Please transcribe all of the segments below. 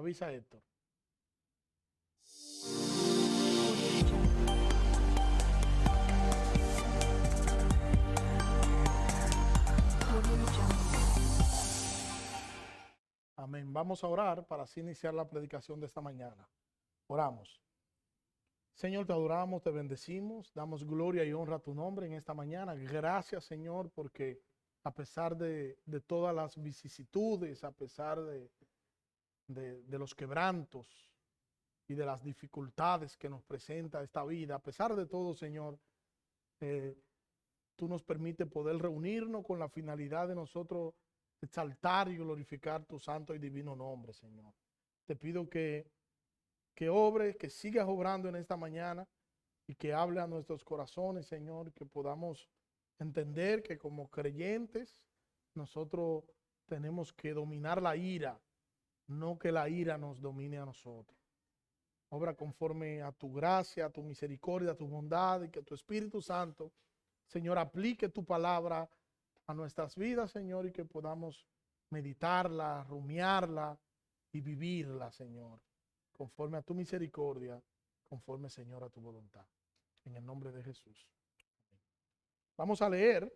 avisa Héctor. Amén. Vamos a orar para así iniciar la predicación de esta mañana. Oramos. Señor, te adoramos, te bendecimos, damos gloria y honra a tu nombre en esta mañana. Gracias, Señor, porque a pesar de todas las vicisitudes, a pesar de los quebrantos y de las dificultades que nos presenta esta vida, a pesar de todo, Señor, tú nos permites poder reunirnos con la finalidad de nosotros exaltar y glorificar tu santo y divino nombre, Señor. Te pido que obres, que sigas obrando en esta mañana y que hable a nuestros corazones, Señor, que podamos entender que como creyentes nosotros tenemos que dominar la ira, no que la ira nos domine a nosotros. Obra conforme a tu gracia, a tu misericordia, a tu bondad, y que tu Espíritu Santo, Señor, aplique tu palabra a nuestras vidas, Señor, y que podamos meditarla, rumiarla y vivirla, Señor, conforme a tu misericordia, conforme, Señor, a tu voluntad. En el nombre de Jesús. Vamos a leer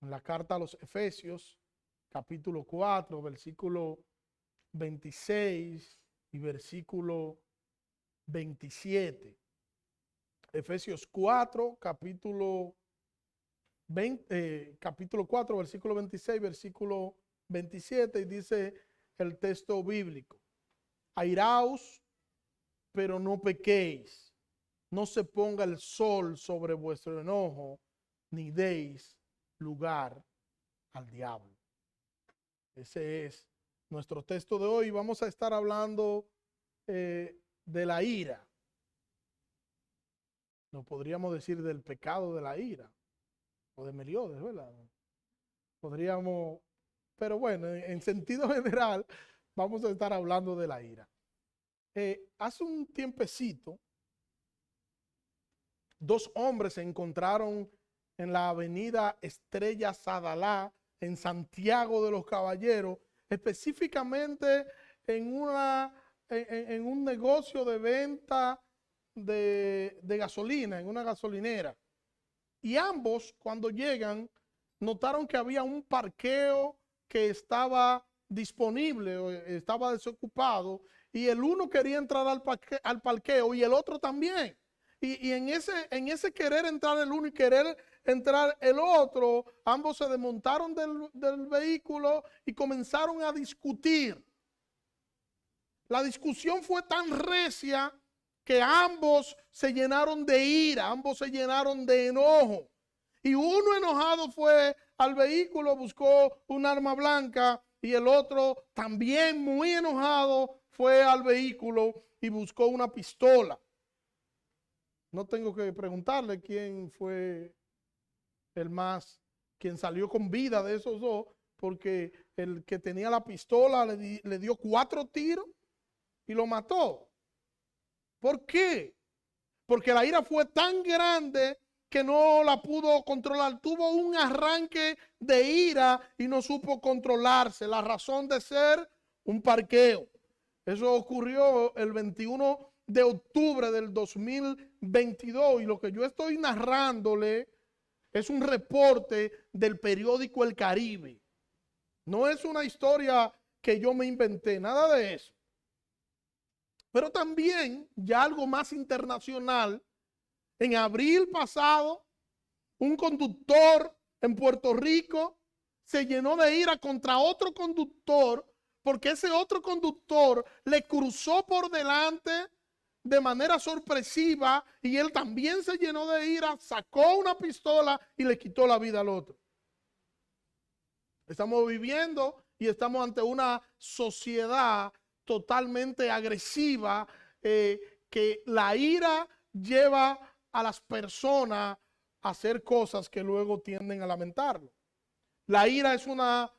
en la carta a los Efesios, capítulo 4, versículo 26 y versículo 27. Efesios 4, capítulo 4, versículo 26, versículo 27, y dice el texto bíblico: airaos, pero no pequéis, no se ponga el sol sobre vuestro enojo, ni deis lugar al diablo. Ese es nuestro texto de hoy. Vamos a estar hablando de la ira. No podríamos decir del pecado de la ira, o de Meliodas, ¿verdad? Podríamos, pero bueno, en sentido general, vamos a estar hablando de la ira. Hace un tiempecito, dos hombres se encontraron en la avenida Estrella Sadalá, en Santiago de los Caballeros, específicamente en un negocio de venta de gasolina, en una gasolinera. Y ambos, cuando llegan, notaron que había un parqueo que estaba disponible, estaba desocupado, y el uno quería entrar al parqueo y el otro también. Y en ese querer entrar el uno y querer entrar el otro, ambos se desmontaron del vehículo y comenzaron a discutir. La discusión fue tan recia que ambos se llenaron de ira, ambos se llenaron de enojo. Y uno enojado fue al vehículo, buscó un arma blanca, y el otro también muy enojado fue al vehículo y buscó una pistola. No tengo que preguntarle quién fue quien salió con vida de esos dos, porque el que tenía la pistola le dio 4 tiros y lo mató. ¿Por qué? Porque la ira fue tan grande que no la pudo controlar. Tuvo un arranque de ira y no supo controlarse. La razón de ser, un parqueo. Eso ocurrió el 21 de octubre del 2022. Y lo que yo estoy narrándole es un reporte del periódico El Caribe. No es una historia que yo me inventé, nada de eso. Pero también, ya algo más internacional, en abril pasado, un conductor en Puerto Rico se llenó de ira contra otro conductor porque ese otro conductor le cruzó por delante de manera sorpresiva y él también se llenó de ira, sacó una pistola y le quitó la vida al otro. Estamos viviendo y estamos ante una sociedad totalmente agresiva, que la ira lleva a las personas a hacer cosas que luego tienden a lamentarlo. La ira es una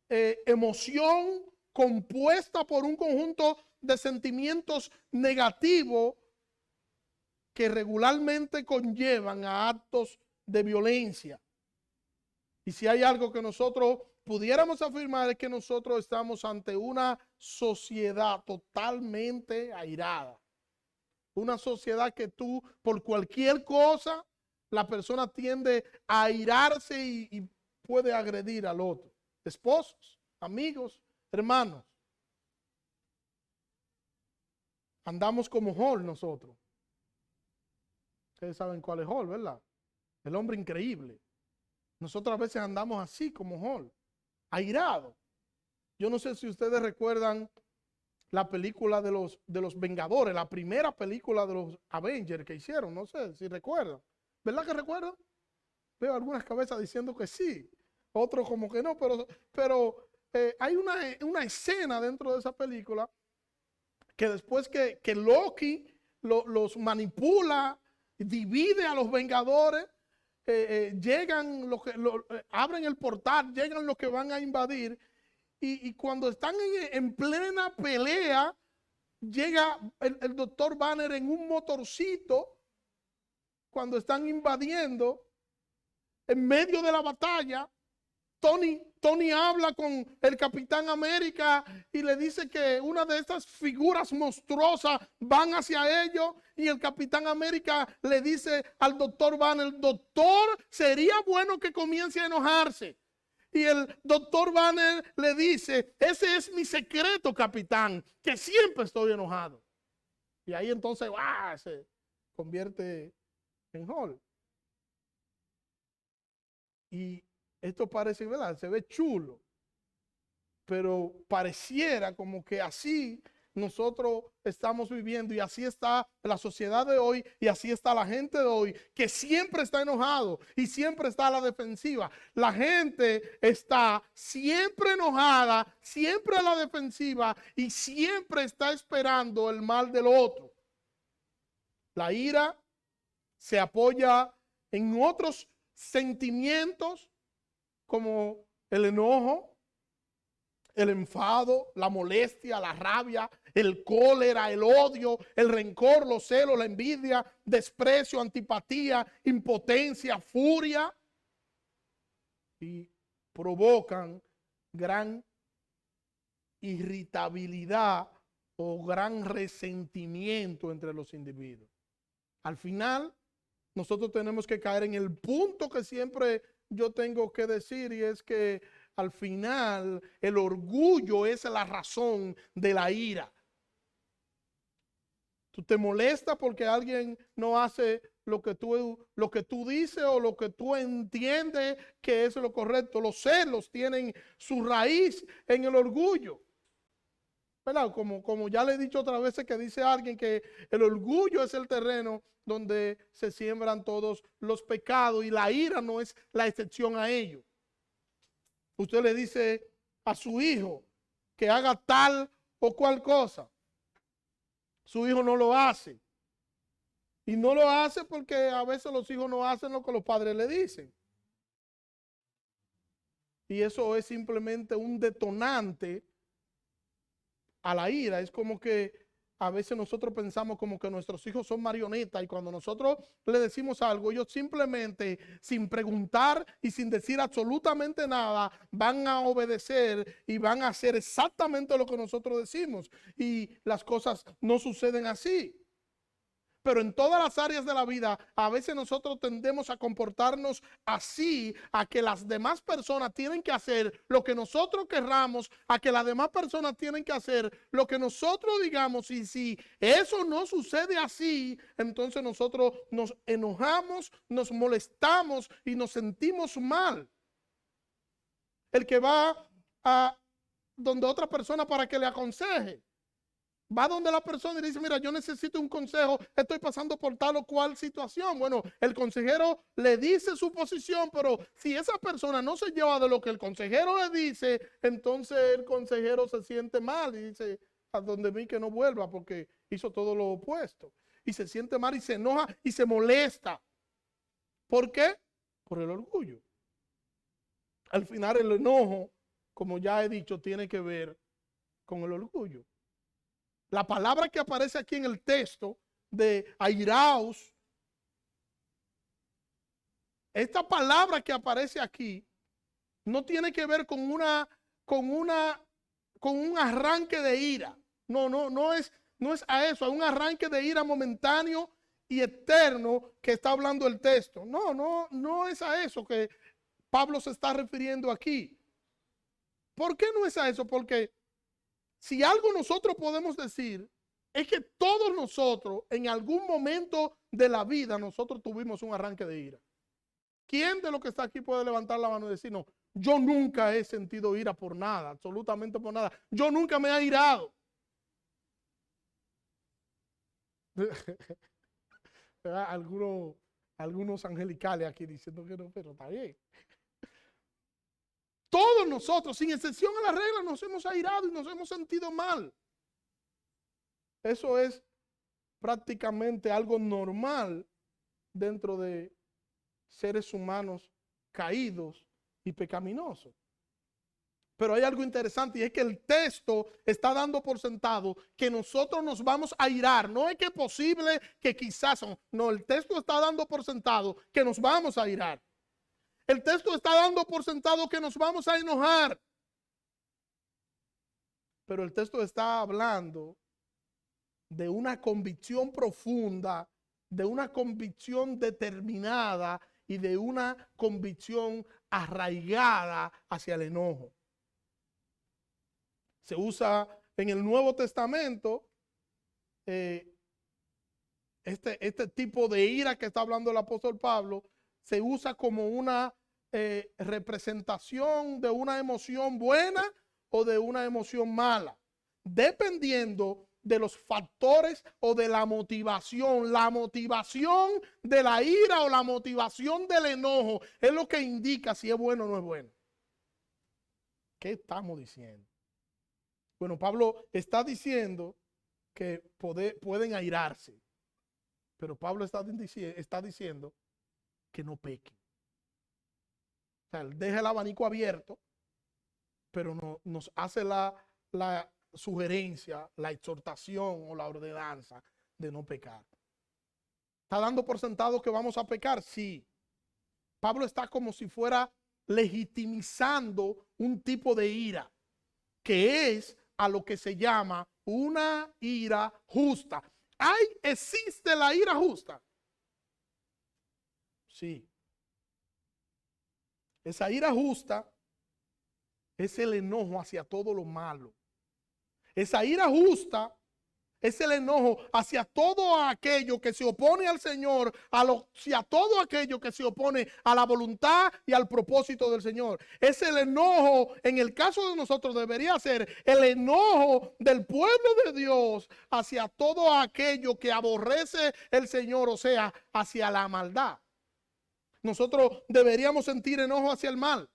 emoción compuesta por un conjunto de sentimientos negativos que regularmente conllevan a actos de violencia. Y si hay algo que nosotros pudiéramos afirmar es que nosotros estamos ante una sociedad totalmente airada. Una sociedad que tú, por cualquier cosa, la persona tiende a airarse y puede agredir al otro. Esposos, amigos, hermanos. Andamos como Hall nosotros. Ustedes saben cuál es Hall, ¿verdad? El hombre increíble. Nosotros a veces andamos así como Hall, airado. Yo no sé si ustedes recuerdan la película de los Vengadores, la primera película de los Avengers que hicieron, no sé si recuerdan. ¿Verdad que recuerdan? Veo algunas cabezas diciendo que sí, otros como que no, pero hay una escena dentro de esa película que después que Loki los manipula, divide a los Vengadores, llegan los que abren el portal, llegan los que van a invadir, y cuando están en plena pelea, llega el doctor Banner en un motorcito, cuando están invadiendo, en medio de la batalla. Tony habla con el Capitán América y le dice que una de estas figuras monstruosas van hacia ellos, y el Capitán América le dice al doctor Banner: doctor, sería bueno que comience a enojarse. Y el doctor Banner le dice: ese es mi secreto, capitán, que siempre estoy enojado. Y ahí entonces se convierte en Hulk. Y esto parece, ¿verdad? Se ve chulo, pero pareciera como que así nosotros estamos viviendo, y así está la sociedad de hoy, y así está la gente de hoy, que siempre está enojado y siempre está a la defensiva. La gente está siempre enojada, siempre a la defensiva, y siempre está esperando el mal del otro. La ira se apoya en otros sentimientos como el enojo, el enfado, la molestia, la rabia, el cólera, el odio, el rencor, los celos, la envidia, desprecio, antipatía, impotencia, furia, y provocan gran irritabilidad o gran resentimiento entre los individuos. Al final, nosotros tenemos que caer en el punto que siempre yo tengo que decir, y es que al final el orgullo es la razón de la ira. Tú te molestas porque alguien no hace lo que tú dices o lo que tú entiendes que es lo correcto. Los celos tienen su raíz en el orgullo, ¿verdad? Como ya le he dicho otras veces, que dice alguien que el orgullo es el terreno donde se siembran todos los pecados, y la ira no es la excepción a ello. Usted le dice a su hijo que haga tal o cual cosa, su hijo no lo hace, y no lo hace porque a veces los hijos no hacen lo que los padres le dicen, y eso es simplemente un detonante a la ira. Es como que a veces nosotros pensamos como que nuestros hijos son marionetas, y cuando nosotros le decimos algo, ellos simplemente, sin preguntar y sin decir absolutamente nada, van a obedecer y van a hacer exactamente lo que nosotros decimos, y las cosas no suceden así. Pero en todas las áreas de la vida, a veces nosotros tendemos a comportarnos así, a que las demás personas tienen que hacer lo que nosotros querramos, a que las demás personas tienen que hacer lo que nosotros digamos, y si eso no sucede así, entonces nosotros nos enojamos, nos molestamos y nos sentimos mal. El que va a donde otra persona para que le aconseje, va donde la persona y dice: mira, yo necesito un consejo, estoy pasando por tal o cual situación. Bueno, el consejero le dice su posición, pero si esa persona no se lleva de lo que el consejero le dice, entonces el consejero se siente mal y dice: a donde mí que no vuelva, porque hizo todo lo opuesto. Y se siente mal y se enoja y se molesta. ¿Por qué? Por el orgullo. Al final el enojo, como ya he dicho, tiene que ver con el orgullo. La palabra que aparece aquí en el texto de airaos, esta palabra que aparece aquí no tiene que ver con con un arranque de ira. No es a eso, a un arranque de ira momentáneo y eterno que está hablando el texto. No es a eso que Pablo se está refiriendo aquí. ¿Por qué no es a eso? Porque si algo nosotros podemos decir es que todos nosotros en algún momento de la vida nosotros tuvimos un arranque de ira. ¿Quién de los que está aquí puede levantar la mano y decir, no, yo nunca he sentido ira por nada, absolutamente por nada? Yo nunca me he airado. Algunos angelicales aquí diciendo que no, pero está bien. Todos nosotros, sin excepción a la regla, nos hemos airado y nos hemos sentido mal. Eso es prácticamente algo normal dentro de seres humanos caídos y pecaminosos. Pero hay algo interesante y es que el texto está dando por sentado que nosotros nos vamos a airar. No es que es posible que quizás, no, el texto está dando por sentado que nos vamos a airar. El texto está dando por sentado que nos vamos a enojar. Pero el texto está hablando de una convicción profunda, de una convicción determinada y de una convicción arraigada hacia el enojo. Se usa en el Nuevo Testamento este tipo de ira que está hablando el apóstol Pablo, se usa como una representación de una emoción buena o de una emoción mala, dependiendo de los factores o de la motivación. La motivación de la ira o la motivación del enojo es lo que indica si es bueno o no es bueno. ¿Qué estamos diciendo? Bueno, Pablo está diciendo que pueden airarse, pero Pablo está diciendo que no pequen. O sea, él deja el abanico abierto, pero nos hace la sugerencia, la exhortación o la ordenanza de no pecar. ¿Está dando por sentado que vamos a pecar? Sí. Pablo está como si fuera legitimizando un tipo de ira, que es a lo que se llama una ira justa. ¿Existe la ira justa? Sí. Esa ira justa es el enojo hacia todo lo malo. Esa ira justa es el enojo hacia todo aquello que se opone al Señor, hacia todo aquello que se opone a la voluntad y al propósito del Señor. Es el enojo, en el caso de nosotros debería ser el enojo del pueblo de Dios hacia todo aquello que aborrece el Señor, o sea, hacia la maldad. Nosotros deberíamos sentir enojo hacia el mal.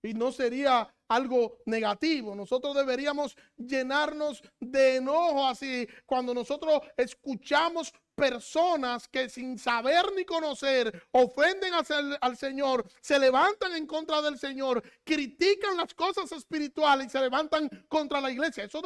Y no sería algo negativo. Nosotros deberíamos llenarnos de enojo así cuando nosotros escuchamos personas que sin saber ni conocer ofenden al Señor, se levantan en contra del Señor, critican las cosas espirituales y se levantan contra la iglesia. Eso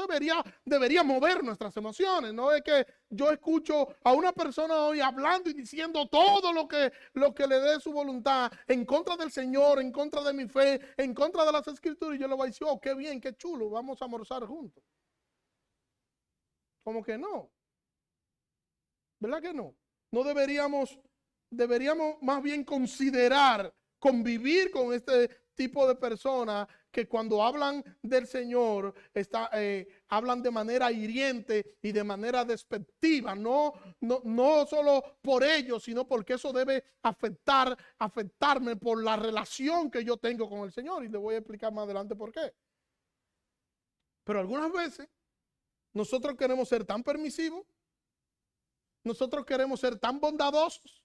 debería mover nuestras emociones. No es que yo escucho a una persona hoy hablando y diciendo todo lo que le dé su voluntad en contra del Señor, en contra de mi fe, en contra de las escrituras, y yo le voy a decir, oh, qué bien, qué chulo, vamos a almorzar juntos. ¿Cómo que no? ¿Verdad que no? No deberíamos más bien considerar convivir con este tipo de personas que cuando hablan del Señor hablan de manera hiriente y de manera despectiva, no solo por ellos, sino porque eso debe afectarme por la relación que yo tengo con el Señor, y le voy a explicar más adelante por qué. Pero algunas veces nosotros queremos ser tan permisivos, nosotros queremos ser tan bondadosos,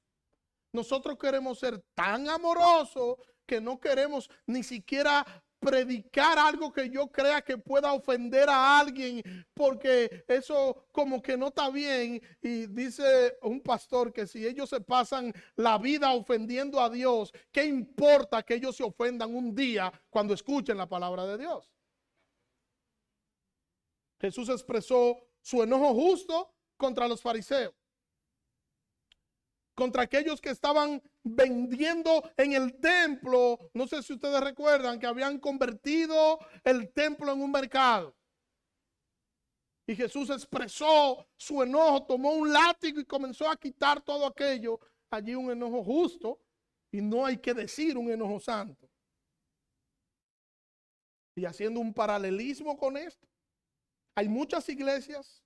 nosotros queremos ser tan amorosos que no queremos ni siquiera predicar algo que yo crea que pueda ofender a alguien, porque eso como que no está bien. Y dice un pastor que si ellos se pasan la vida ofendiendo a Dios, ¿qué importa que ellos se ofendan un día cuando escuchen la palabra de Dios? Jesús expresó su enojo justo contra los fariseos, contra aquellos que estaban vendiendo en el templo. No sé si ustedes recuerdan que habían convertido el templo en un mercado. Y Jesús expresó su enojo, tomó un látigo y comenzó a quitar todo aquello. Allí un enojo justo, y no hay que decir un enojo santo. Y haciendo un paralelismo con esto, hay muchas iglesias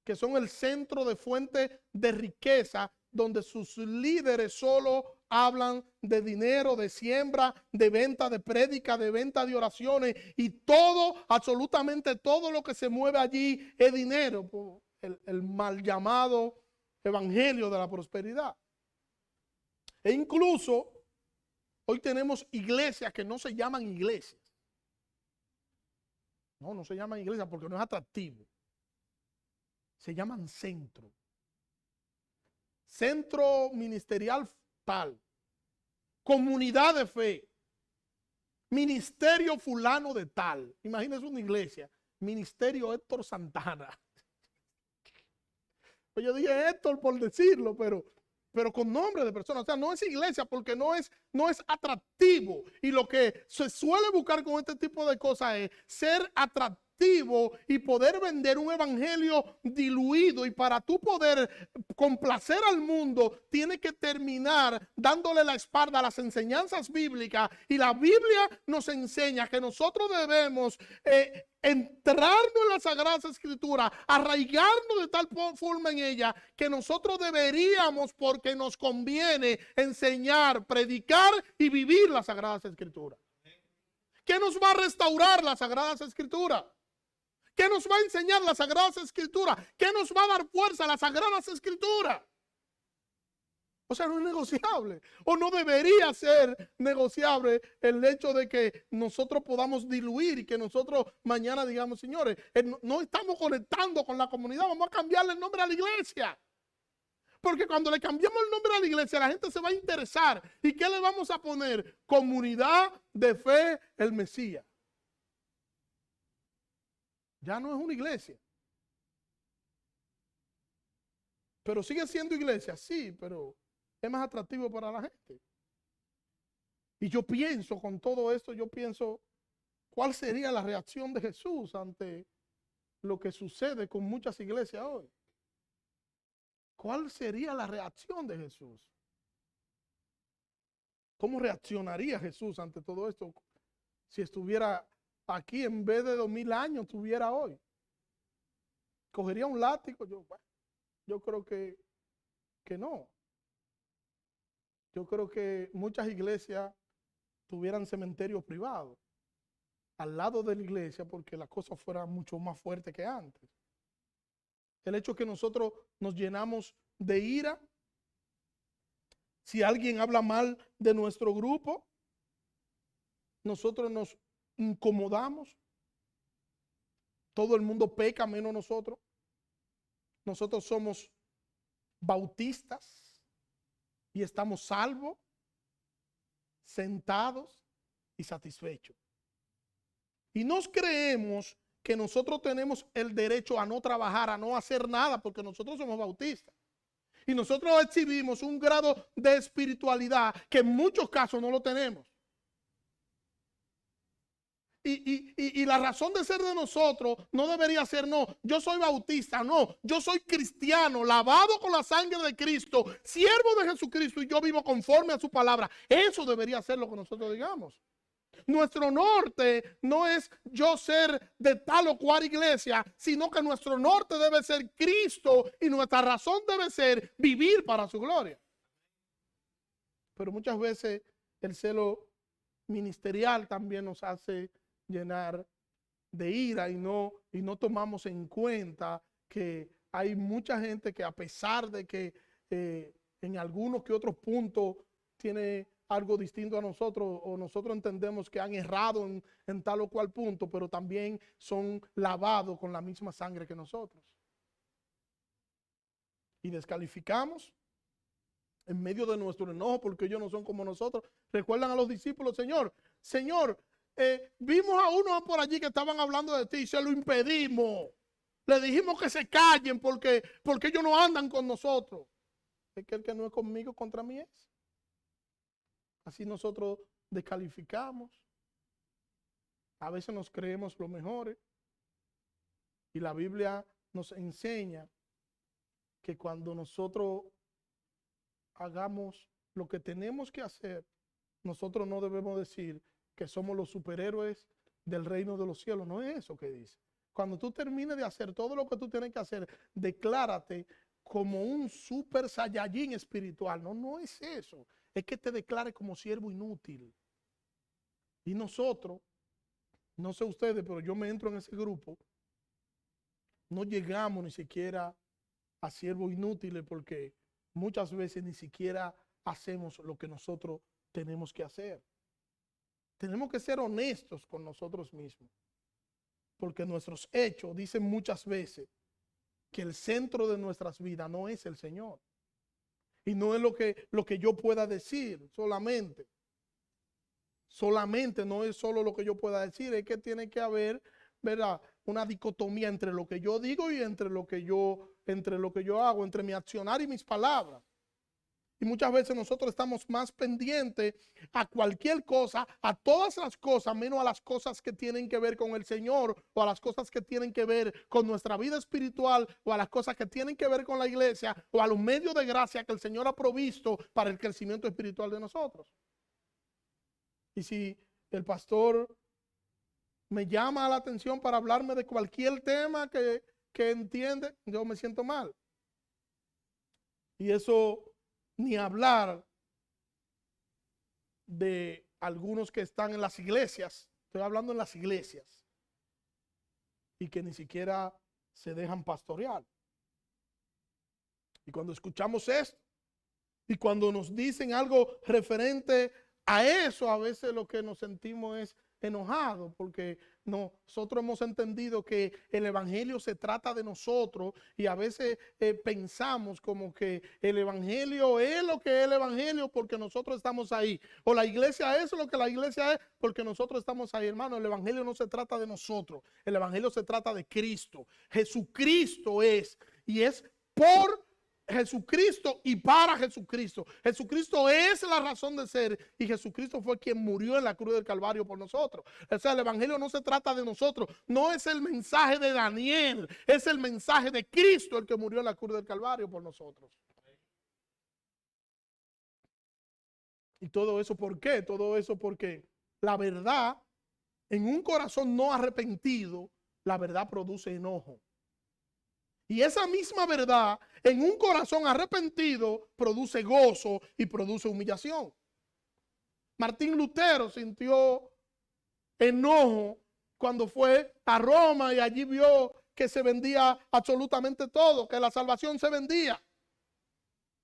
que son el centro de fuente de riqueza, donde sus líderes solo hablan de dinero, de siembra, de venta, de prédica, de venta de oraciones, y todo, absolutamente todo lo que se mueve allí es dinero, el mal llamado evangelio de la prosperidad. E incluso hoy tenemos iglesias que no se llaman iglesias. No se llaman iglesias porque no es atractivo. Se llaman centro. Centro ministerial tal. Comunidad de fe. Ministerio fulano de tal. Imagínense una iglesia. Ministerio Héctor Santana. Pues yo dije Héctor por decirlo, pero con nombre de persona. O sea, no es iglesia porque no es atractivo. Y lo que se suele buscar con este tipo de cosas es ser atractivo y poder vender un evangelio diluido. Y para tú poder complacer al mundo, tiene que terminar dándole la espalda a las enseñanzas bíblicas. Y la Biblia nos enseña que nosotros debemos entrarnos en las Sagradas Escrituras, arraigarnos de tal forma en ella que nosotros deberíamos, porque nos conviene, enseñar, predicar y vivir las Sagradas Escrituras. ¿Qué nos va a restaurar las Sagradas Escrituras? ¿Qué nos va a enseñar las Sagradas Escrituras? ¿Qué nos va a dar fuerza a las Sagradas Escrituras? O sea, no es negociable, o no debería ser negociable el hecho de que nosotros podamos diluir y que nosotros mañana digamos, señores, no estamos conectando con la comunidad, vamos a cambiarle el nombre a la iglesia. Porque cuando le cambiamos el nombre a la iglesia, la gente se va a interesar. ¿Y qué le vamos a poner? Comunidad de Fe el Mesías. Ya no es una iglesia. Pero sigue siendo iglesia, sí, pero es más atractivo para la gente. Y yo pienso, con todo esto, ¿cuál sería la reacción de Jesús ante lo que sucede con muchas iglesias hoy? ¿Cuál sería la reacción de Jesús? ¿Cómo reaccionaría Jesús ante todo esto si estuviera aquí en vez de 2000 años, estuviera hoy? ¿Cogería un látigo? Yo creo que no. Yo creo que muchas iglesias tuvieran cementerios privados al lado de la iglesia porque las cosas fueran mucho más fuertes que antes. El hecho que nosotros nos llenamos de ira si alguien habla mal de nuestro grupo, nosotros nos incomodamos. Todo el mundo peca menos nosotros. Nosotros somos bautistas y estamos salvos, sentados y satisfechos. Y nos creemos que nosotros tenemos el derecho a no trabajar, a no hacer nada, porque nosotros somos bautistas. Y nosotros exhibimos un grado de espiritualidad que en muchos casos no lo tenemos. Y la razón de ser de nosotros no debería ser, no, yo soy bautista, no, yo soy cristiano, lavado con la sangre de Cristo, siervo de Jesucristo, y yo vivo conforme a su palabra. Eso debería ser lo que nosotros digamos. Nuestro norte no es yo ser de tal o cual iglesia, sino que nuestro norte debe ser Cristo y nuestra razón debe ser vivir para su gloria. Pero muchas veces el celo ministerial también nos hace llenar de ira y no tomamos en cuenta que hay mucha gente que, a pesar de que en algunos que otros puntos tiene algo distinto a nosotros, o nosotros entendemos que han errado en tal o cual punto, pero también son lavados con la misma sangre que nosotros. Y descalificamos en medio de nuestro enojo porque ellos no son como nosotros. Recuerdan a los discípulos, Señor, vimos a uno por allí que estaban hablando de ti y se lo impedimos. Le dijimos que se callen porque ellos no andan con nosotros. Es que el que no es conmigo, contra mí es. Así nosotros descalificamos. A veces nos creemos los mejores. Y la Biblia nos enseña que cuando nosotros hagamos lo que tenemos que hacer, nosotros no debemos decir que somos los superhéroes del reino de los cielos. No es eso que dice. Cuando tú termines de hacer todo lo que tú tienes que hacer, declárate como un super saiyajin espiritual. No, no es eso. Es que te declare como siervo inútil. Y nosotros, no sé ustedes, pero yo me entro en ese grupo, no llegamos ni siquiera a siervos inútiles porque muchas veces ni siquiera hacemos lo que nosotros tenemos que hacer. Tenemos que ser honestos con nosotros mismos, porque nuestros hechos dicen muchas veces que el centro de nuestras vidas no es el Señor. Y no es lo que yo pueda decir solamente. Solamente no es solo lo que yo pueda decir, es que tiene que haber, ¿verdad?, una dicotomía entre lo que yo digo y entre lo que yo hago, entre mi accionar y mis palabras. Y muchas veces nosotros estamos más pendientes a cualquier cosa, a todas las cosas, menos a las cosas que tienen que ver con el Señor, o a las cosas que tienen que ver con nuestra vida espiritual, o a las cosas que tienen que ver con la iglesia, o a los medios de gracia que el Señor ha provisto para el crecimiento espiritual de nosotros. Y si el pastor me llama la atención para hablarme de cualquier tema que entiende, yo me siento mal. Y eso ni hablar de algunos que están en las iglesias, estoy hablando en las iglesias, y que ni siquiera se dejan pastorear. Y cuando escuchamos esto, y cuando nos dicen algo referente a eso, a veces lo que nos sentimos es enojados, porque nosotros hemos entendido que el evangelio se trata de nosotros, y a veces pensamos como que el evangelio es lo que es el evangelio porque nosotros estamos ahí, o la iglesia es lo que la iglesia es porque nosotros estamos ahí. Hermano, el evangelio no se trata de nosotros, el evangelio se trata de Cristo. Jesucristo es, y es por Jesucristo y para Jesucristo. Jesucristo es la razón de ser, y Jesucristo fue quien murió en la cruz del Calvario por nosotros. O sea, el evangelio no se trata de nosotros, no es el mensaje de Daniel, es el mensaje de Cristo el que murió en la cruz del Calvario por nosotros. Y todo eso, ¿por qué? Todo eso porque la verdad en un corazón no arrepentido, la verdad produce enojo. Y esa misma verdad en un corazón arrepentido produce gozo y produce humillación. Martín Lutero sintió enojo cuando fue a Roma y allí vio que se vendía absolutamente todo, que la salvación se vendía.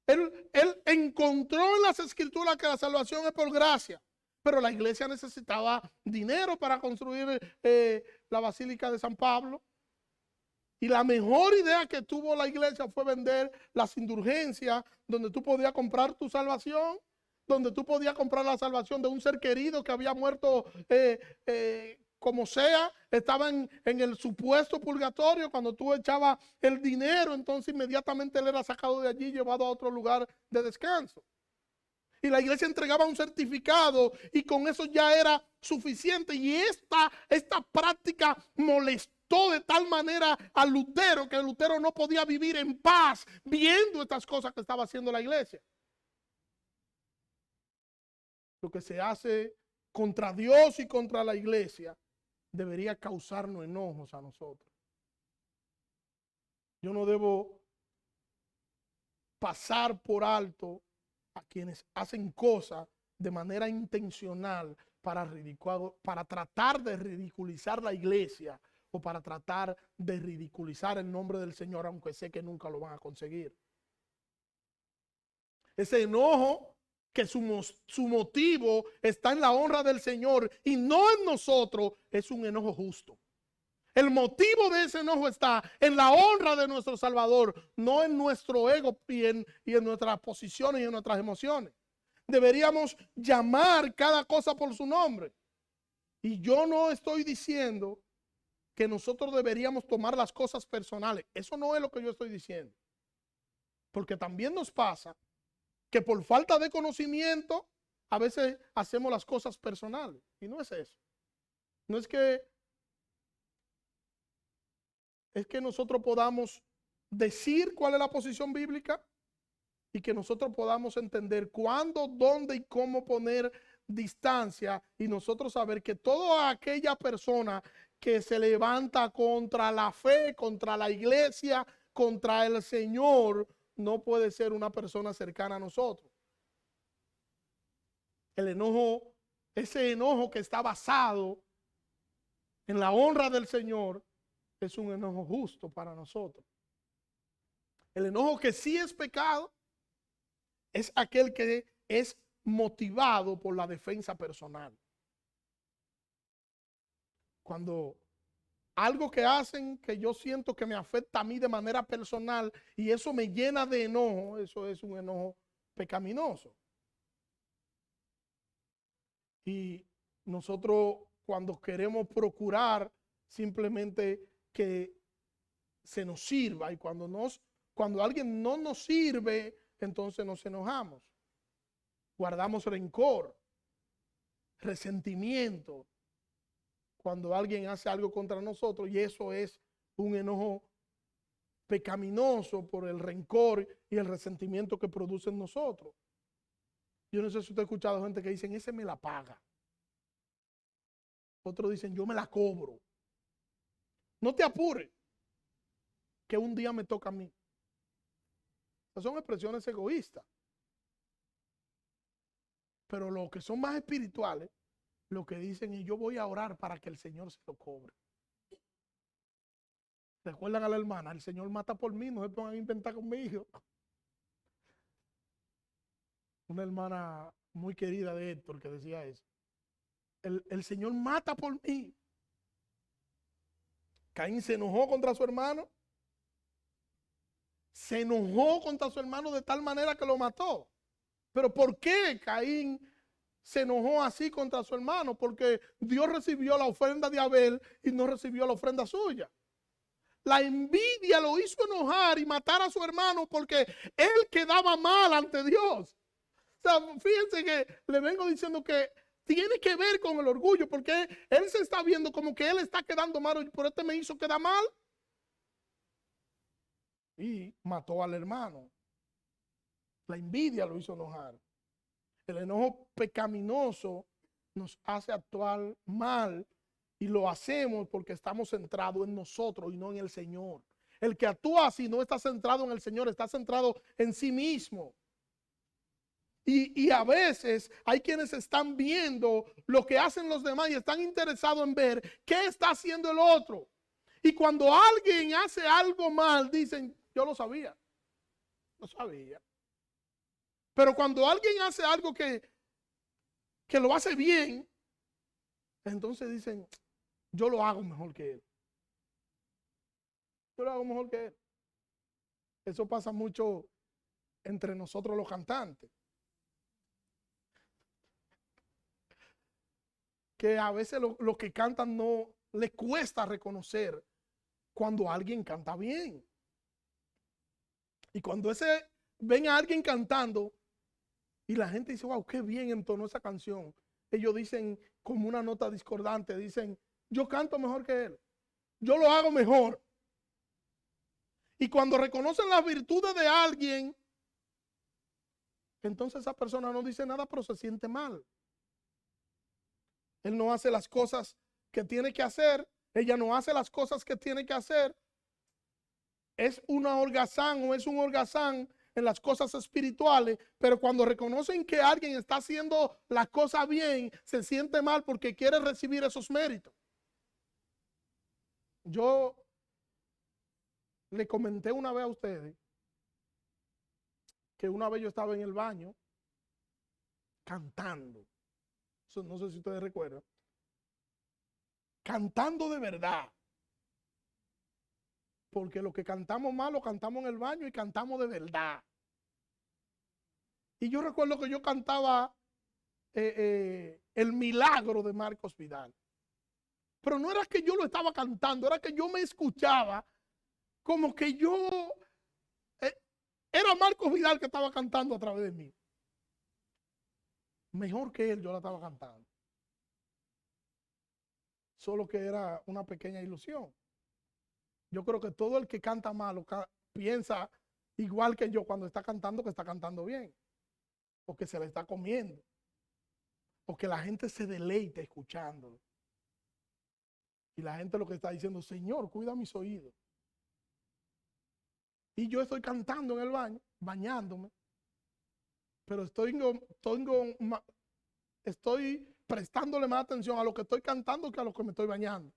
Él encontró en las escrituras que la salvación es por gracia, pero la iglesia necesitaba dinero para construir la Basílica de San Pablo. Y la mejor idea que tuvo la iglesia fue vender las indulgencias, donde tú podías comprar tu salvación, donde tú podías comprar la salvación de un ser querido que había muerto como sea, estaba en el supuesto purgatorio. Cuando tú echabas el dinero, entonces inmediatamente él era sacado de allí y llevado a otro lugar de descanso. Y la iglesia entregaba un certificado y con eso ya era suficiente. Y esta práctica molestó de tal manera a Lutero que Lutero no podía vivir en paz viendo estas cosas que estaba haciendo la iglesia. Lo que se hace contra Dios y contra la iglesia debería causarnos enojos a nosotros. Yo no debo pasar por alto a quienes hacen cosas de manera intencional para tratar de ridiculizar la iglesia o para tratar de ridiculizar el nombre del Señor, aunque sé que nunca lo van a conseguir. Ese enojo que su motivo está en la honra del Señor y no en nosotros, es un enojo justo. El motivo de ese enojo está en la honra de nuestro Salvador, no en nuestro ego y en nuestras posiciones y en nuestras emociones. Deberíamos llamar cada cosa por su nombre. Y yo no estoy diciendo que nosotros deberíamos tomar las cosas personales. Eso no es lo que yo estoy diciendo. Porque también nos pasa que por falta de conocimiento a veces hacemos las cosas personales. Y no es eso. No es que nosotros podamos decir cuál es la posición bíblica y que nosotros podamos entender cuándo, dónde y cómo poner distancia, y nosotros saber que toda aquella persona que se levanta contra la fe, contra la iglesia, contra el Señor, no puede ser una persona cercana a nosotros. El enojo, ese enojo que está basado en la honra del Señor, es un enojo justo para nosotros. El enojo que sí es pecado es aquel que es motivado por la defensa personal. Cuando algo que hacen que yo siento que me afecta a mí de manera personal y eso me llena de enojo, eso es un enojo pecaminoso. Y nosotros cuando queremos procurar simplemente que se nos sirva, y cuando alguien no nos sirve, entonces nos enojamos, guardamos rencor, resentimiento cuando alguien hace algo contra nosotros, y eso es un enojo pecaminoso por el rencor y el resentimiento que produce en nosotros. Yo no sé si usted ha escuchado gente que dicen, ese me la paga. Otros dicen, yo me la cobro. No te apures, que un día me toca a mí. Esas son expresiones egoístas. Pero los que son más espirituales, lo que dicen es, yo voy a orar para que el Señor se lo cobre. Recuerdan a la hermana, el Señor mata por mí, no se pongan a inventar conmigo. Una hermana muy querida de Héctor que decía eso. El Señor mata por mí. Caín se enojó contra su hermano. Se enojó contra su hermano de tal manera que lo mató. Pero ¿por qué Caín se enojó así contra su hermano? Porque Dios recibió la ofrenda de Abel y no recibió la ofrenda suya. La envidia lo hizo enojar y matar a su hermano porque él quedaba mal ante Dios. O sea, fíjense que le vengo diciendo que tiene que ver con el orgullo, porque él se está viendo como que él está quedando mal y por este me hizo quedar mal. Y mató al hermano. La envidia lo hizo enojar. El enojo pecaminoso nos hace actuar mal y lo hacemos porque estamos centrados en nosotros y no en el Señor. El que actúa así no está centrado en el Señor, está centrado en sí mismo. Y a veces hay quienes están viendo lo que hacen los demás y están interesados en ver qué está haciendo el otro. Y cuando alguien hace algo mal, dicen, yo lo sabía. Lo sabía. Pero cuando alguien hace algo que lo hace bien, entonces dicen, yo lo hago mejor que él. Yo lo hago mejor que él. Eso pasa mucho entre nosotros los cantantes. Que a veces los que cantan no les cuesta reconocer cuando alguien canta bien. Y cuando ven a alguien cantando y la gente dice, wow, qué bien entonó esa canción. Ellos dicen como una nota discordante, dicen, yo canto mejor que él. Yo lo hago mejor. Y cuando reconocen las virtudes de alguien, entonces esa persona no dice nada, pero se siente mal. Él no hace las cosas que tiene que hacer. Ella no hace las cosas que tiene que hacer. Es una holgazán o es un holgazán en las cosas espirituales, pero cuando reconocen que alguien está haciendo las cosas bien, se siente mal porque quiere recibir esos méritos. Yo le comenté una vez a ustedes que una vez yo estaba en el baño cantando. Eso no sé si ustedes recuerdan. Cantando de verdad. Porque lo que cantamos mal lo cantamos en el baño y cantamos de verdad. Y yo recuerdo que yo cantaba El Milagro de Marcos Vidal. Pero no era que yo lo estaba cantando, era que yo me escuchaba como que yo era Marcos Vidal que estaba cantando a través de mí. Mejor que él yo la estaba cantando. Solo que era una pequeña ilusión. Yo creo que todo el que canta malo piensa igual que yo cuando está cantando, que está cantando bien. O que se le está comiendo. O que la gente se deleite escuchándolo. Y la gente lo que está diciendo, Señor, cuida mis oídos. Y yo estoy cantando en el baño, bañándome. Pero estoy prestándole más atención a lo que estoy cantando que a lo que me estoy bañando.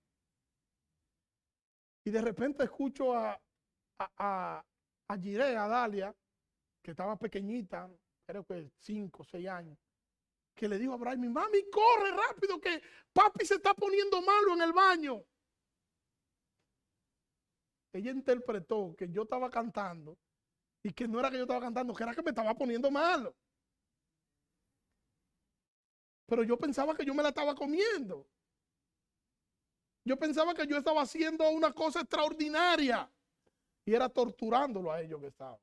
Y de repente escucho a Jiré, a Dalia, que estaba pequeñita, creo que 5 o 6 años, que le dijo a Brahim, mami, corre rápido que papi se está poniendo malo en el baño. Ella interpretó que yo estaba cantando y que no era que yo estaba cantando, que era que me estaba poniendo malo. Pero yo pensaba que yo me la estaba comiendo. Yo pensaba que yo estaba haciendo una cosa extraordinaria y era torturándolo a ellos que estaban.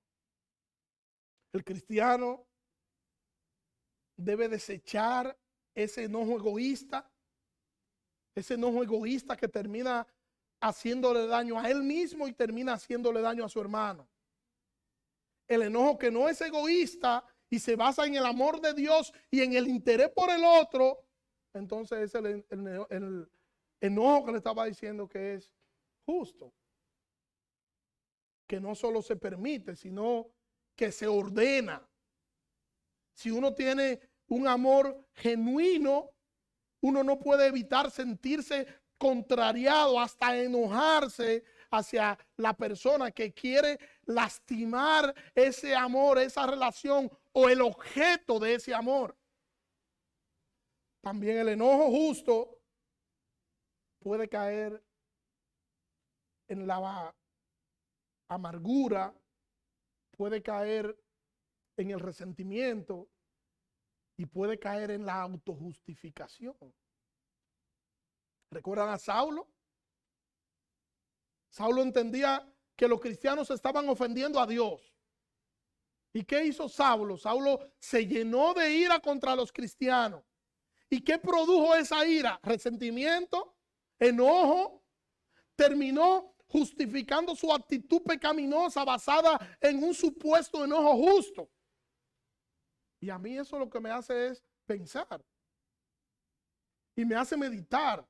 El cristiano debe desechar ese enojo egoísta que termina haciéndole daño a él mismo y termina haciéndole daño a su hermano. El enojo que no es egoísta y se basa en el amor de Dios y en el interés por el otro, entonces es el enojo que le estaba diciendo que es justo. Que no solo se permite, sino que se ordena. Si uno tiene un amor genuino, uno no puede evitar sentirse contrariado, hasta enojarse hacia la persona que quiere lastimar ese amor, esa relación o el objeto de ese amor. También el enojo justo puede caer en la amargura, puede caer en el resentimiento y puede caer en la autojustificación. ¿Recuerdan a Saulo? Saulo entendía que los cristianos estaban ofendiendo a Dios. ¿Y qué hizo Saulo? Saulo se llenó de ira contra los cristianos. ¿Y qué produjo esa ira? Resentimiento, enojo. Terminó justificando su actitud pecaminosa basada en un supuesto enojo justo. Y a mí eso lo que me hace es pensar. Y me hace meditar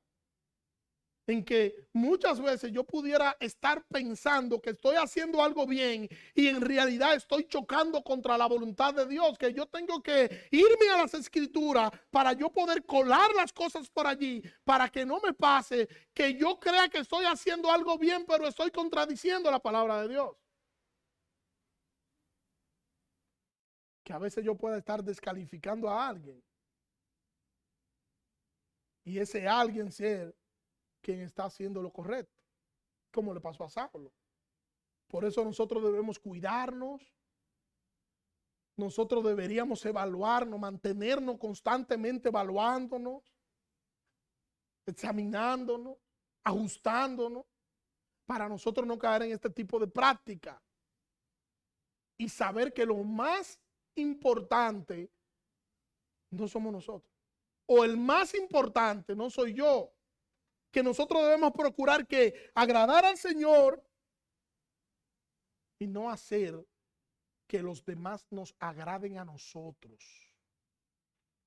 en que muchas veces yo pudiera estar pensando que estoy haciendo algo bien y en realidad estoy chocando contra la voluntad de Dios, que yo tengo que irme a las escrituras para yo poder colar las cosas por allí, para que no me pase que yo crea que estoy haciendo algo bien, pero estoy contradiciendo la palabra de Dios. Que a veces yo pueda estar descalificando a alguien y ese alguien ser quien está haciendo lo correcto, como le pasó a Saulo. Por eso nosotros debemos cuidarnos, nosotros deberíamos evaluarnos, mantenernos constantemente evaluándonos, examinándonos, ajustándonos, para nosotros no caer en este tipo de práctica y saber que lo más importante no somos nosotros, o el más importante no soy yo. Que nosotros debemos procurar que agradar al Señor y no hacer que los demás nos agraden a nosotros,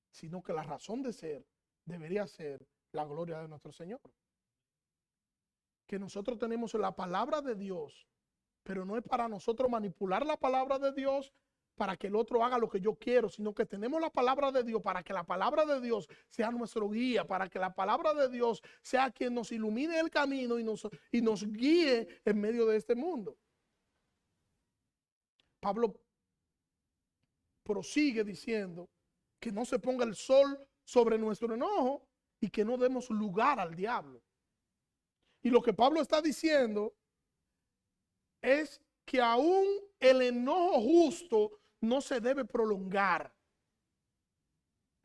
sino que la razón de ser debería ser la gloria de nuestro Señor. Que nosotros tenemos la palabra de Dios, pero no es para nosotros manipular la palabra de Dios para que el otro haga lo que yo quiero, sino que tenemos la palabra de Dios para que la palabra de Dios sea nuestro guía, para que la palabra de Dios sea quien nos ilumine el camino y nos guíe en medio de este mundo. Pablo prosigue diciendo que no se ponga el sol sobre nuestro enojo y que no demos lugar al diablo. Y lo que Pablo está diciendo es que aún el enojo justo no se debe prolongar.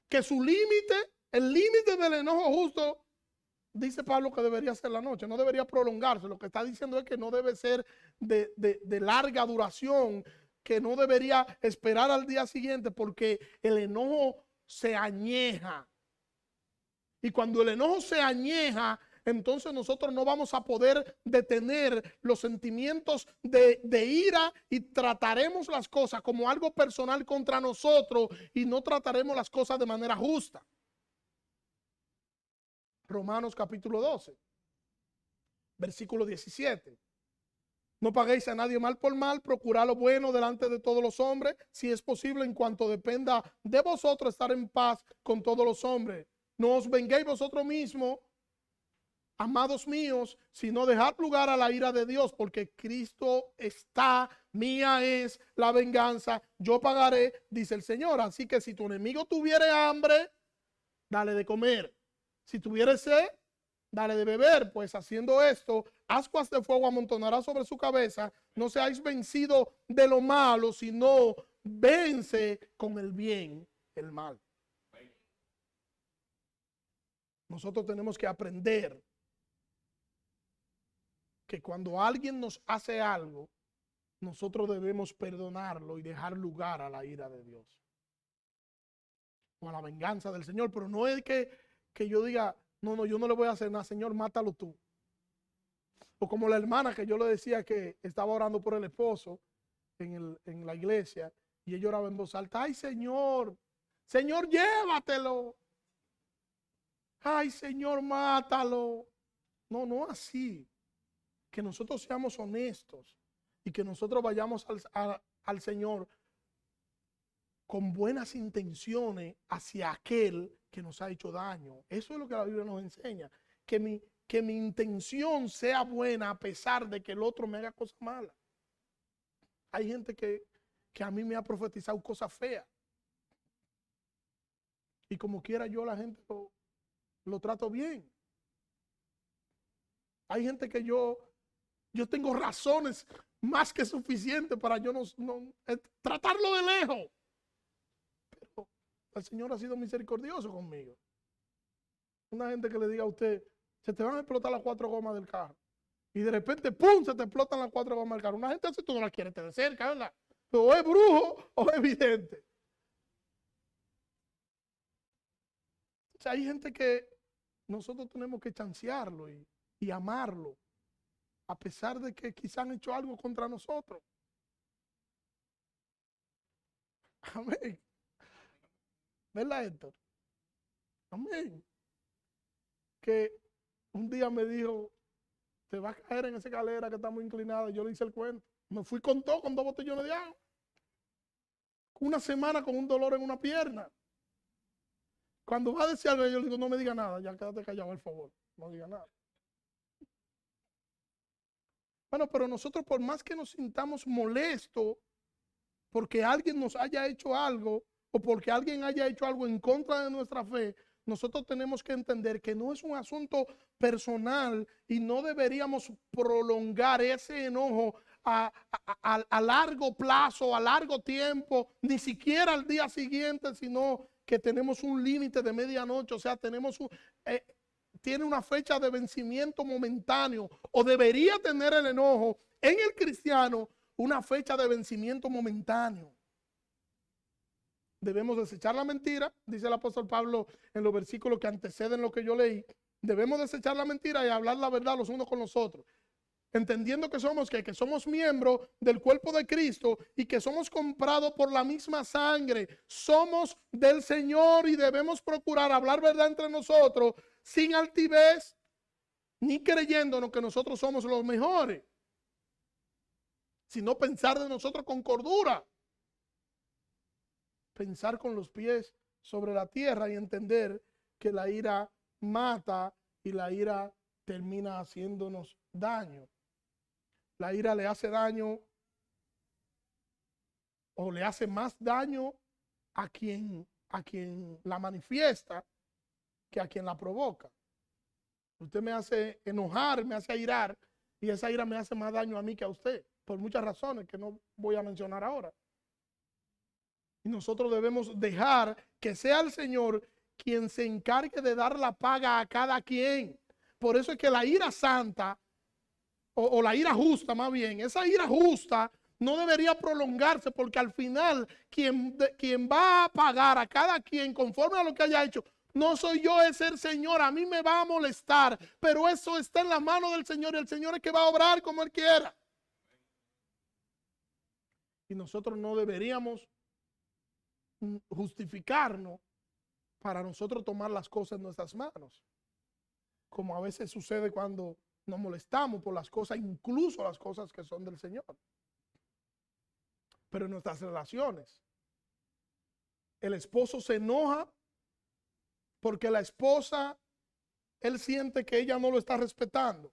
Que su límite, el límite del enojo justo, dice Pablo que debería ser la noche, no debería prolongarse. Lo que está diciendo es que no debe ser de larga duración, que no debería esperar al día siguiente, porque el enojo se añeja. Y cuando el enojo se añeja, entonces nosotros no vamos a poder detener los sentimientos de ira y trataremos las cosas como algo personal contra nosotros y no trataremos las cosas de manera justa. Romanos capítulo 12, versículo 17. No paguéis a nadie mal por mal, procurad lo bueno delante de todos los hombres, si es posible, en cuanto dependa de vosotros, estar en paz con todos los hombres. No os venguéis vosotros mismos, amados míos, sino dejad lugar a la ira de Dios, porque Cristo está, mía es la venganza, yo pagaré, dice el Señor. Así que si tu enemigo tuviere hambre, dale de comer. Si tuviere sed, dale de beber, pues haciendo esto, ascuas de fuego amontonará sobre su cabeza. No seáis vencidos de lo malo, sino vence con el bien el mal. Nosotros tenemos que aprender que cuando alguien nos hace algo, nosotros debemos perdonarlo y dejar lugar a la ira de Dios o a la venganza del Señor. Pero no es que yo diga, no, yo no le voy a hacer nada, Señor, mátalo tú. O como la hermana que yo le decía que estaba orando por el esposo en la iglesia y ella oraba en voz alta, ay Señor, Señor, llévatelo. Ay Señor, mátalo. No así. Que nosotros seamos honestos y que nosotros vayamos al Señor con buenas intenciones hacia aquel que nos ha hecho daño. Eso es lo que la Biblia nos enseña. Que mi intención sea buena a pesar de que el otro me haga cosas malas. Hay gente que a mí me ha profetizado cosas feas. Y como quiera yo la gente lo trato bien. Hay gente que yo tengo razones más que suficientes para yo tratarlo de lejos. Pero el Señor ha sido misericordioso conmigo. Una gente que le diga a usted, se te van a explotar las 4 gomas del carro. Y de repente, ¡pum!, se te explotan las 4 gomas del carro. Una gente así tú no la quieres de cerca, ¿verdad? O es brujo o es evidente. O sea, hay gente que nosotros tenemos que chancearlo y amarlo, a pesar de que quizás han hecho algo contra nosotros. Amén. ¿Verdad, Héctor? Amén. Que un día me dijo, te vas a caer en esa escalera que está muy inclinada. Yo le hice el cuento. Me fui con 2 botellones de agua. Una semana con un dolor en una pierna. Cuando va a decir algo, yo le digo, no me diga nada, ya quédate callado, por favor. No diga nada. Bueno, pero nosotros, por más que nos sintamos molestos porque alguien nos haya hecho algo o porque alguien haya hecho algo en contra de nuestra fe, nosotros tenemos que entender que no es un asunto personal y no deberíamos prolongar ese enojo a largo plazo, a largo tiempo, ni siquiera al día siguiente, sino que tenemos un límite de medianoche, o sea, tiene una fecha de vencimiento momentáneo, o debería tener el enojo en el cristiano una fecha de vencimiento momentáneo. Debemos desechar la mentira, dice el apóstol Pablo en los versículos que anteceden lo que yo leí. Debemos desechar la mentira y hablar la verdad los unos con los otros, entendiendo que somos miembros del cuerpo de Cristo y que somos comprados por la misma sangre. Somos del Señor y debemos procurar hablar verdad entre nosotros sin altivez, ni creyéndonos que nosotros somos los mejores, sino pensar de nosotros con cordura. Pensar con los pies sobre la tierra y entender que la ira mata y la ira termina haciéndonos daño. La ira le hace daño o le hace más daño a quien la manifiesta que a quien la provoca. Usted me hace enojar, me hace airar y esa ira me hace más daño a mí que a usted por muchas razones que no voy a mencionar ahora. Y nosotros debemos dejar que sea el Señor quien se encargue de dar la paga a cada quien. Por eso es que la ira santa, o la ira justa más bien, esa ira justa no debería prolongarse, porque al final quien va a pagar a cada quien conforme a lo que haya hecho, no soy yo, es el Señor. A mí me va a molestar, pero eso está en la mano del Señor y el Señor es que va a obrar como Él quiera. Y nosotros no deberíamos justificarnos para nosotros tomar las cosas en nuestras manos, como a veces sucede cuando nos molestamos por las cosas, incluso las cosas que son del Señor. Pero en nuestras relaciones, el esposo se enoja porque la esposa, él siente que ella no lo está respetando.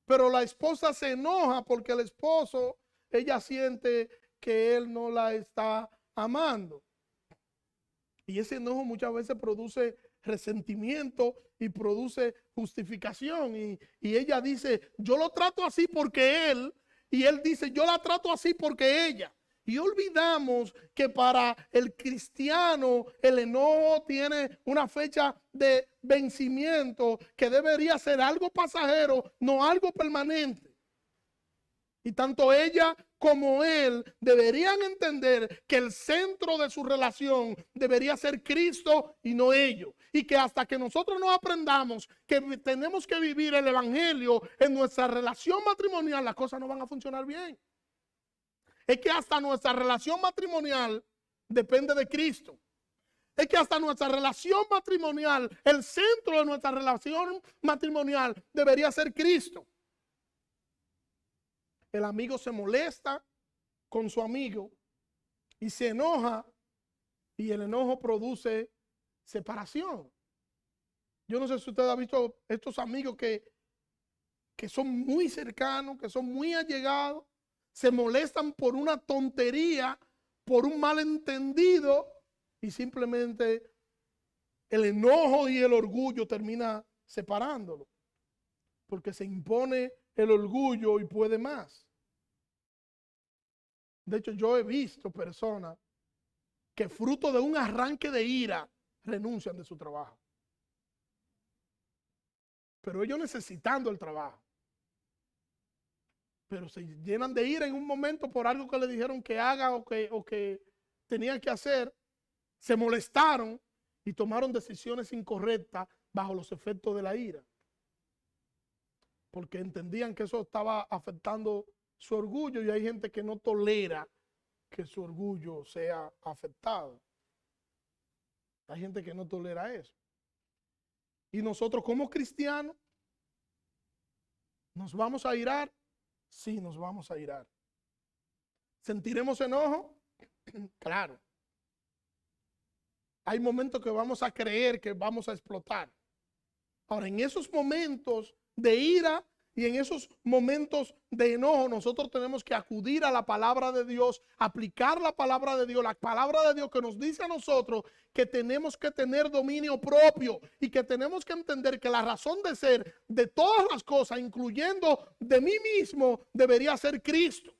Pero la esposa se enoja porque el esposo, ella siente que él no la está amando. Y ese enojo muchas veces produce resentimiento y produce justificación. Y ella dice, yo lo trato así porque él. Y él dice, yo la trato así porque ella. Y olvidamos que para el cristiano el enojo tiene una fecha de vencimiento que debería ser algo pasajero, no algo permanente. Y tanto ella como él deberían entender que el centro de su relación debería ser Cristo y no ellos. Y que hasta que nosotros no aprendamos que tenemos que vivir el evangelio en nuestra relación matrimonial, las cosas no van a funcionar bien. Es que hasta nuestra relación matrimonial depende de Cristo. Es que hasta nuestra relación matrimonial, el centro de nuestra relación matrimonial debería ser Cristo. El amigo se molesta con su amigo y se enoja, y el enojo produce separación. Yo no sé si usted ha visto estos amigos que son muy cercanos, que son muy allegados, se molestan por una tontería, por un malentendido, y simplemente el enojo y el orgullo termina separándolo, porque se impone el orgullo y puede más. De hecho, yo he visto personas que fruto de un arranque de ira renuncian de su trabajo. Pero ellos necesitando el trabajo. Pero se llenan de ira en un momento por algo que le dijeron que haga o que tenían que hacer. Se molestaron y tomaron decisiones incorrectas bajo los efectos de la ira. Porque entendían que eso estaba afectando su orgullo, y hay gente que no tolera que su orgullo sea afectado. Hay gente que no tolera eso. Y nosotros como cristianos, ¿nos vamos a irar? Sí, nos vamos a irar. ¿Sentiremos enojo? Claro. Hay momentos que vamos a creer que vamos a explotar. Ahora, en esos momentos de ira y en esos momentos de enojo, nosotros tenemos que acudir a la palabra de Dios, aplicar la palabra de Dios que nos dice a nosotros que tenemos que tener dominio propio y que tenemos que entender que la razón de ser de todas las cosas, incluyendo de mí mismo, debería ser Cristo.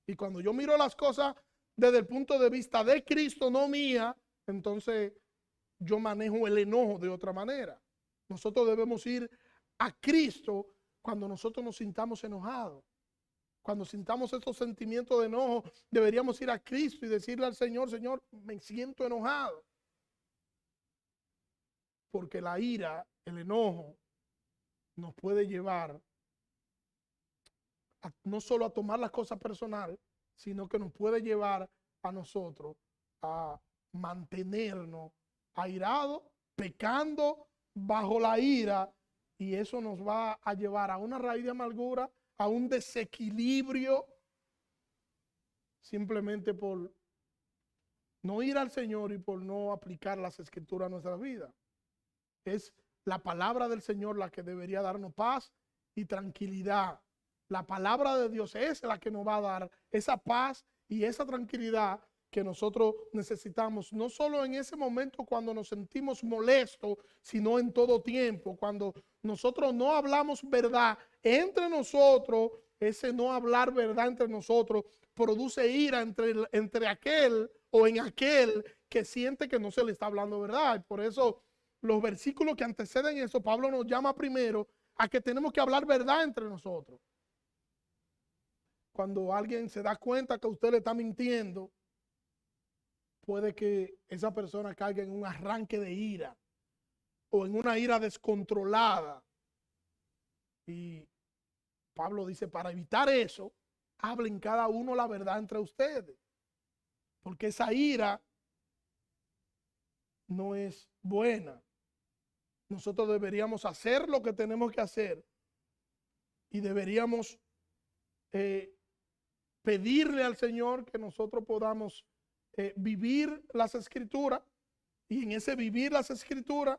Y cuando yo miro las cosas desde el punto de vista de Cristo, no mía, entonces yo manejo el enojo de otra manera. Nosotros debemos ir a Cristo cuando nosotros nos sintamos enojados. Cuando sintamos estos sentimientos de enojo, deberíamos ir a Cristo y decirle al Señor, Señor, me siento enojado. Porque la ira, el enojo, nos puede llevar no solo a tomar las cosas personales, sino que nos puede llevar a nosotros a mantenernos airados, pecando bajo la ira, y eso nos va a llevar a una raíz de amargura, a un desequilibrio, simplemente por no ir al Señor y por no aplicar las escrituras a nuestra vida. Es la palabra del Señor la que debería darnos paz y tranquilidad. La palabra de Dios es la que nos va a dar esa paz y esa tranquilidad que nosotros necesitamos, no solo en ese momento cuando nos sentimos molestos, sino en todo tiempo. Cuando nosotros no hablamos verdad entre nosotros, ese no hablar verdad entre nosotros produce ira entre aquel o en aquel que siente que no se le está hablando verdad. Y por eso los versículos que anteceden eso, Pablo nos llama primero a que tenemos que hablar verdad entre nosotros. cuando alguien se da cuenta que usted le está mintiendo, puede que esa persona caiga en un arranque de ira o en una ira descontrolada. Y Pablo dice, para evitar eso, hablen cada uno la verdad entre ustedes. Porque esa ira no es buena. Nosotros deberíamos hacer lo que tenemos que hacer y deberíamos pedirle al Señor que nosotros podamos vivir las Escrituras, y en ese vivir las Escrituras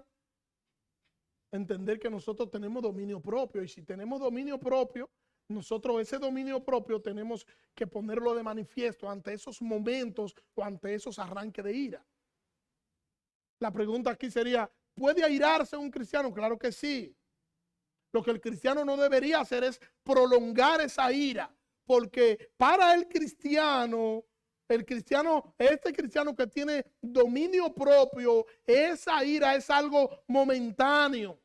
entender que nosotros tenemos dominio propio, y si tenemos dominio propio, nosotros ese dominio propio tenemos que ponerlo de manifiesto ante esos momentos o ante esos arranques de ira. La pregunta aquí sería, ¿puede airarse un cristiano? Claro que sí. Lo que el cristiano no debería hacer es prolongar esa ira, porque para el cristiano, este cristiano que tiene dominio propio, esa ira es algo momentáneo,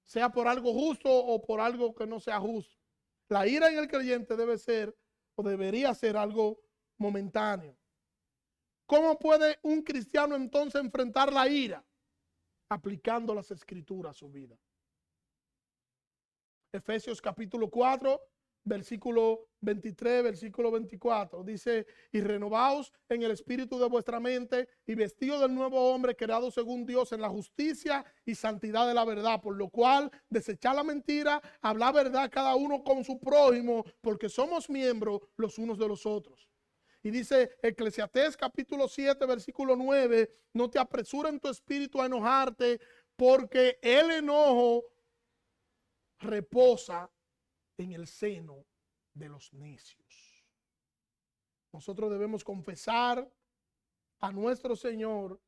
sea por algo justo o por algo que no sea justo. La ira en el creyente debe ser o debería ser algo momentáneo. ¿Cómo puede un cristiano entonces enfrentar la ira? Aplicando las Escrituras a su vida. Efesios capítulo 4, versículo 23, versículo 24. Dice, y renovaos en el espíritu de vuestra mente y vestidos del nuevo hombre creado según Dios en la justicia y santidad de la verdad. Por lo cual, desechad la mentira, hablad verdad cada uno con su prójimo, porque somos miembros los unos de los otros. Y dice Eclesiastés capítulo 7, versículo 9, no te apresures en tu espíritu a enojarte, porque el enojo reposa en el seno de los necios. Nosotros debemos confesar a nuestro Señor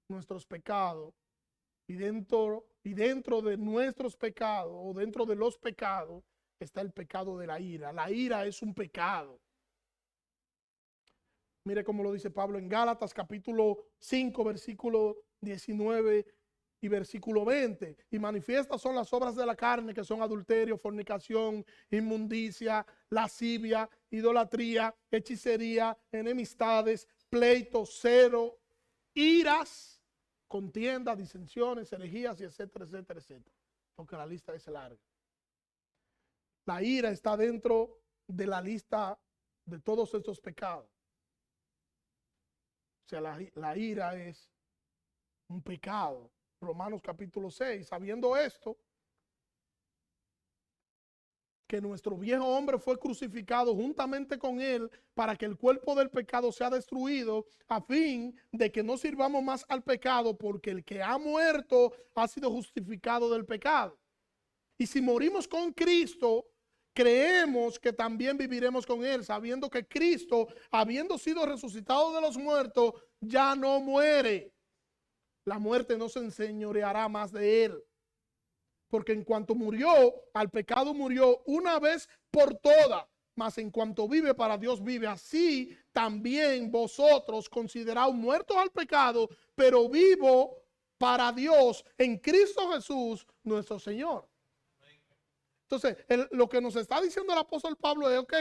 nuestros pecados, y dentro de nuestros pecados o dentro de los pecados está el pecado de la ira. La ira es un pecado. Mire cómo lo dice Pablo en Gálatas capítulo 5, versículo 19 y versículo 20. Y manifiestas son las obras de la carne, que son adulterio, fornicación, inmundicia, lascivia, idolatría, hechicería, enemistades, pleitos, celo, iras, contiendas, disensiones, herejías, y etcétera, etcétera, etcétera. Porque la lista es larga. La ira está dentro de la lista de todos estos pecados. O sea, la ira es un pecado. Romanos capítulo 6, sabiendo esto, que nuestro viejo hombre fue crucificado juntamente con él para que el cuerpo del pecado sea destruido, a fin de que no sirvamos más al pecado, porque el que ha muerto ha sido justificado del pecado. Y si morimos con Cristo, creemos que también viviremos con él, sabiendo que Cristo, habiendo sido resucitado de los muertos, ya no muere. La muerte no se enseñoreará más de él. Porque en cuanto murió, al pecado murió una vez por todas, mas en cuanto vive, para Dios vive. Así también vosotros consideraos muertos al pecado, pero vivo para Dios en Cristo Jesús nuestro Señor. Entonces, lo que nos está diciendo el apóstol Pablo es, ok,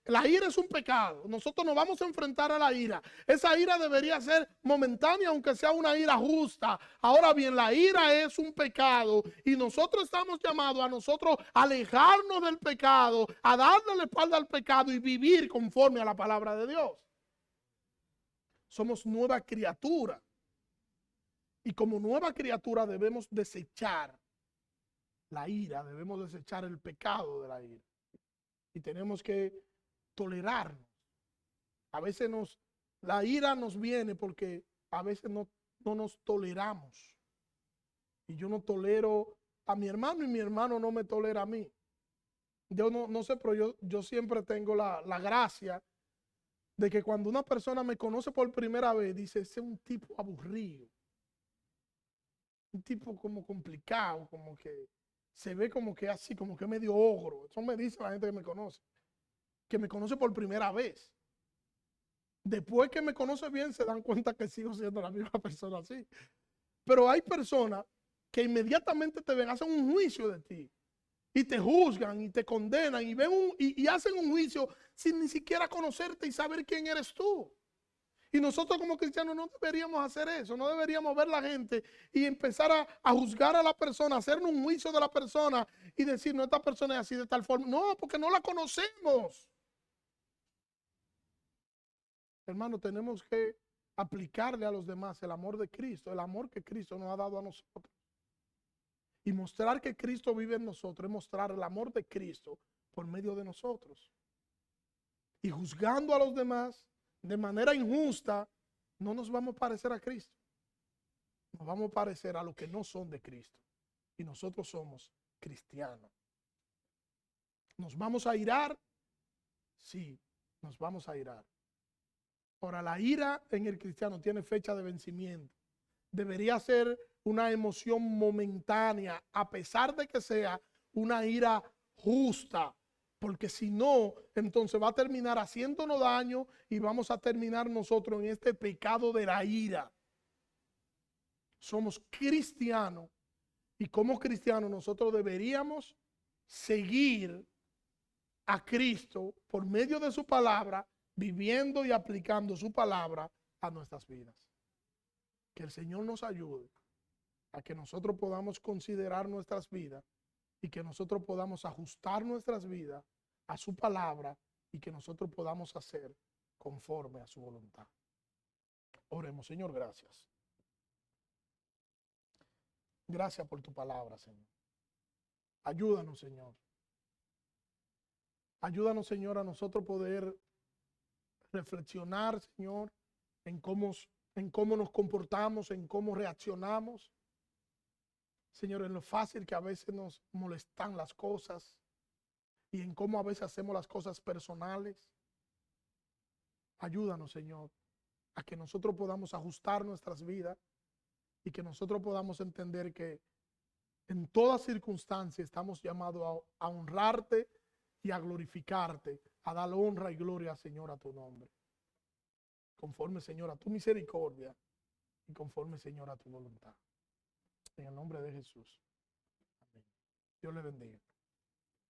la ira es un pecado. Nosotros nos vamos a enfrentar a la ira. Esa ira debería ser momentánea, aunque sea una ira justa. Ahora bien, la ira es un pecado y nosotros estamos llamados a nosotros a alejarnos del pecado, a darle la espalda al pecado y vivir conforme a la palabra de Dios. Somos nueva criatura. Y como nueva criatura debemos desechar la ira, debemos desechar el pecado de la ira. Y tenemos que tolerarnos. A veces la ira nos viene porque a veces no nos toleramos. Y yo no tolero a mi hermano y mi hermano no me tolera a mí. Yo no sé, pero yo siempre tengo la gracia de que cuando una persona me conoce por primera vez, dice, ese es un tipo aburrido. Un tipo como complicado, como que se ve como que así, como que medio ogro. Eso me dice la gente que me conoce por primera vez. Después que me conoce bien, se dan cuenta que sigo siendo la misma persona así. Pero hay personas que inmediatamente te ven, hacen un juicio de ti. y te juzgan y te condenan y y hacen un juicio sin ni siquiera conocerte y saber quién eres tú. Y nosotros como cristianos no deberíamos hacer eso, no deberíamos ver la gente y empezar a juzgar a la persona, hacer un juicio de la persona y decir, no, esta persona es así de tal forma. No, porque no la conocemos. Hermano, tenemos que aplicarle a los demás el amor de Cristo, el amor que Cristo nos ha dado a nosotros. Y mostrar que Cristo vive en nosotros es mostrar el amor de Cristo por medio de nosotros. Y juzgando a los demás de manera injusta, no nos vamos a parecer a Cristo. Nos vamos a parecer a los que no son de Cristo. Y nosotros somos cristianos. ¿Nos vamos a irar? Sí, nos vamos a irar. Ahora, la ira en el cristiano tiene fecha de vencimiento. Debería ser una emoción momentánea, a pesar de que sea una ira justa, porque si no, entonces va a terminar haciéndonos daño y vamos a terminar nosotros en este pecado de la ira. Somos cristianos y como cristianos nosotros deberíamos seguir a Cristo por medio de su palabra, viviendo y aplicando su palabra a nuestras vidas. Que el Señor nos ayude a que nosotros podamos considerar nuestras vidas y que nosotros podamos ajustar nuestras vidas a su palabra y que nosotros podamos hacer conforme a su voluntad. Oremos. Señor, gracias. Gracias por tu palabra, Señor. Ayúdanos, Señor. Ayúdanos, Señor, a nosotros poder reflexionar, Señor, en cómo nos comportamos, en cómo reaccionamos. Señor, en lo fácil que a veces nos molestan las cosas y en cómo a veces hacemos las cosas personales. Ayúdanos, Señor, a que nosotros podamos ajustar nuestras vidas y que nosotros podamos entender que en todas circunstancias estamos llamados a honrarte y a glorificarte, a dar honra y gloria, Señor, a tu nombre. Conforme, Señor, a tu misericordia y conforme, Señor, a tu voluntad. En el nombre de Jesús. Amén. Dios le bendiga.